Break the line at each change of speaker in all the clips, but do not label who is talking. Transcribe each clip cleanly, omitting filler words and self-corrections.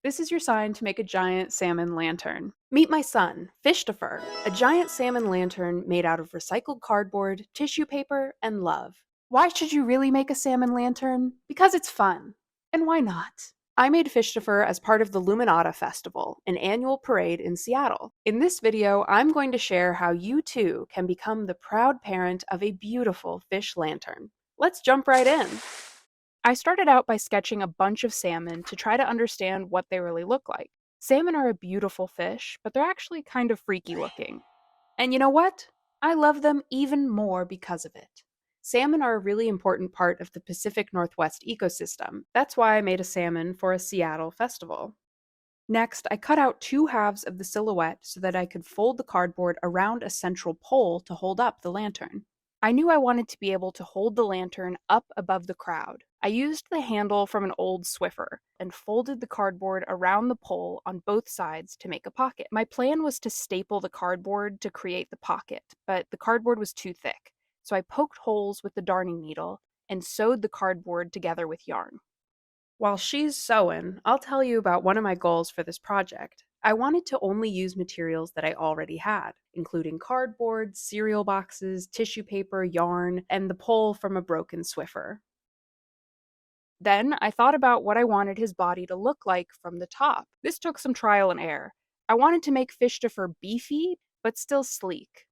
This is your sign to make a giant salmon lantern. Meet my son, Fishtopher, a giant salmon lantern made out of recycled cardboard, tissue paper, and love. Why should you really make a salmon lantern? Because it's fun. And why not? I made Fishtopher as part of the Luminata Festival, an annual parade in Seattle. In this video, I'm going to share how you too can become the proud parent of a beautiful fish lantern. Let's jump right in. I started out by sketching a bunch of salmon to try to understand what they really look like. Salmon are a beautiful fish, but they're actually kind of freaky looking. And you know what? I love them even more because of it. Salmon are a really important part of the Pacific Northwest ecosystem. That's why I made a salmon for a Seattle festival. Next, I cut out two halves of the silhouette so that I could fold the cardboard around a central pole to hold up the lantern. I knew I wanted to be able to hold the lantern up above the crowd. I used the handle from an old Swiffer and folded the cardboard around the pole on both sides to make a pocket. My plan was to staple the cardboard to create the pocket, but the cardboard was too thick, so I poked holes with the darning needle and sewed the cardboard together with yarn. While she's sewing, I'll tell you about one of my goals for this project. I wanted to only use materials that I already had, including cardboard, cereal boxes, tissue paper, yarn, and the pole from a broken Swiffer. Then I thought about what I wanted his body to look like from the top. This took some trial and error. I wanted to make Fishtopher beefy, but still sleek.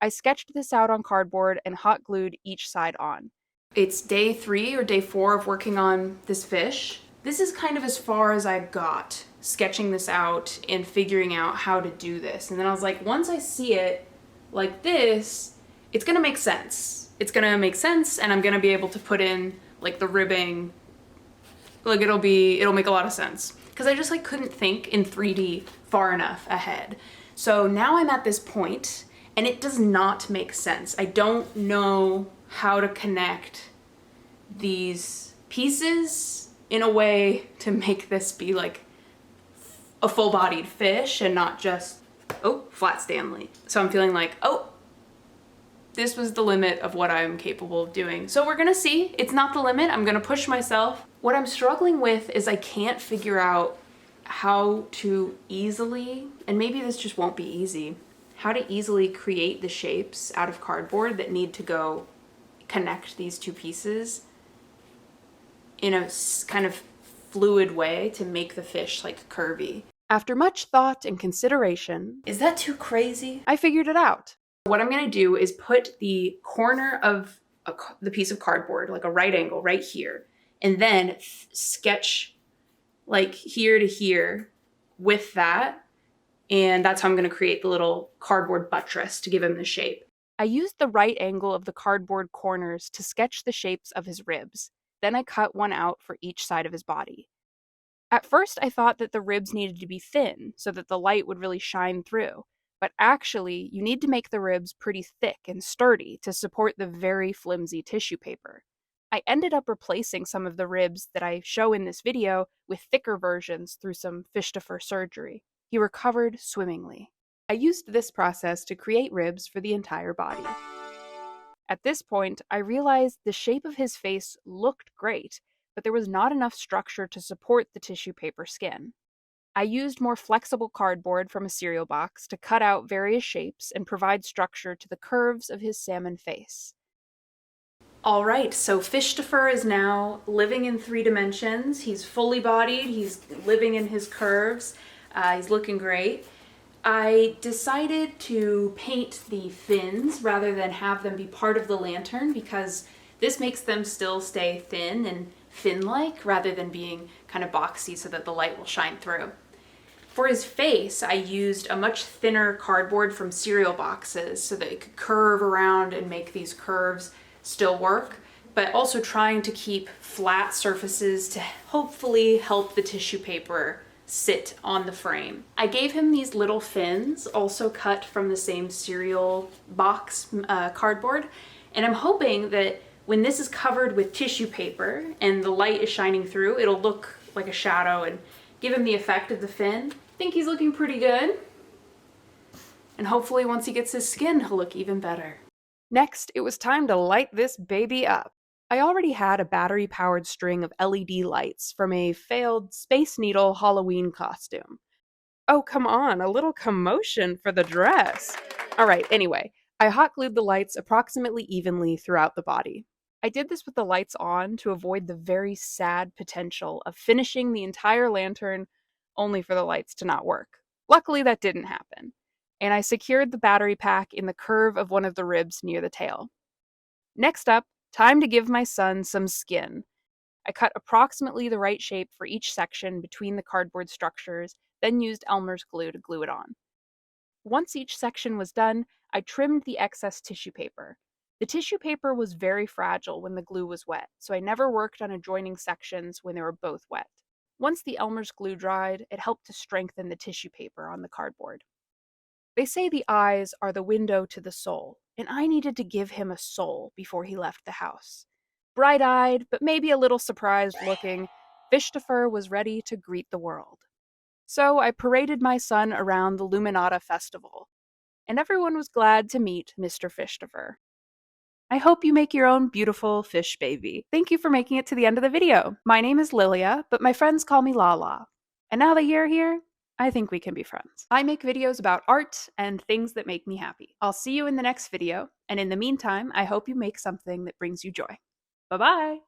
I sketched this out on cardboard and hot glued each side on. It's day 3 or day 4 of working on this fish. This is kind of as far as I got, sketching this out and figuring out how to do this. And then I was like, once I see it like this, it's gonna make sense. It's gonna make sense, and I'm gonna be able to put in like the ribbing. Like it'll make a lot of sense. Because I just like couldn't think in 3D far enough ahead. So now I'm at this point, and it does not make sense. I don't know how to connect these pieces in a way to make this be like a full-bodied fish and not just, oh, flat Stanley. So I'm feeling like, oh, this was the limit of what I'm capable of doing. So we're gonna see. It's not the limit. I'm gonna push myself. What I'm struggling with is I can't figure out how to easily, and maybe this just won't be easy, how to easily create the shapes out of cardboard that need to go connect these two pieces in a kind of fluid way to make the fish like curvy. After much thought and consideration, is that too crazy? I figured it out. What I'm gonna do is put the corner of the piece of cardboard, like a right angle right here, and then sketch like here to here with that. And that's how I'm gonna create the little cardboard buttress to give him the shape. I used the right angle of the cardboard corners to sketch the shapes of his ribs. Then I cut one out for each side of his body. At first, I thought that the ribs needed to be thin so that the light would really shine through. But actually, you need to make the ribs pretty thick and sturdy to support the very flimsy tissue paper. I ended up replacing some of the ribs that I show in this video with thicker versions through some Fishtopher surgery. He recovered swimmingly. I used this process to create ribs for the entire body. At this point, I realized the shape of his face looked great, but there was not enough structure to support the tissue paper skin. I used more flexible cardboard from a cereal box to cut out various shapes and provide structure to the curves of his salmon face. All right, so Fishtopher is now living in 3 dimensions. He's fully bodied, he's living in his curves, he's looking great. I decided to paint the fins rather than have them be part of the lantern because this makes them still stay thin and fin-like rather than being kind of boxy so that the light will shine through. For his face, I used a much thinner cardboard from cereal boxes so that it could curve around and make these curves still work, but also trying to keep flat surfaces to hopefully help the tissue paper sit on the frame. I gave him these little fins, also cut from the same cereal box cardboard, and I'm hoping that when this is covered with tissue paper and the light is shining through, it'll look like a shadow and give him the effect of the fin. I think he's looking pretty good. And hopefully once he gets his skin, he'll look even better. Next, it was time to light this baby up. I already had a battery powered string of LED lights from a failed Space Needle Halloween costume. Oh, come on, a little commotion for the dress. All right, anyway, I hot glued the lights approximately evenly throughout the body. I did this with the lights on to avoid the very sad potential of finishing the entire lantern only for the lights to not work. Luckily, that didn't happen. And I secured the battery pack in the curve of one of the ribs near the tail. Next up, time to give my son some skin. I cut approximately the right shape for each section between the cardboard structures, then used Elmer's glue to glue it on. Once each section was done, I trimmed the excess tissue paper. The tissue paper was very fragile when the glue was wet, so I never worked on adjoining sections when they were both wet. Once the Elmer's glue dried, it helped to strengthen the tissue paper on the cardboard. They say the eyes are the window to the soul, and I needed to give him a soul before he left the house. Bright eyed, but maybe a little surprised looking, Fishtopher was ready to greet the world. So I paraded my son around the Luminata Festival, and everyone was glad to meet Mr. Fishtopher. I hope you make your own beautiful fish baby. Thank you for making it to the end of the video. My name is Lilia, but my friends call me Lala. And now that you're here, I think we can be friends. I make videos about art and things that make me happy. I'll see you in the next video, and in the meantime, I hope you make something that brings you joy. Bye-bye!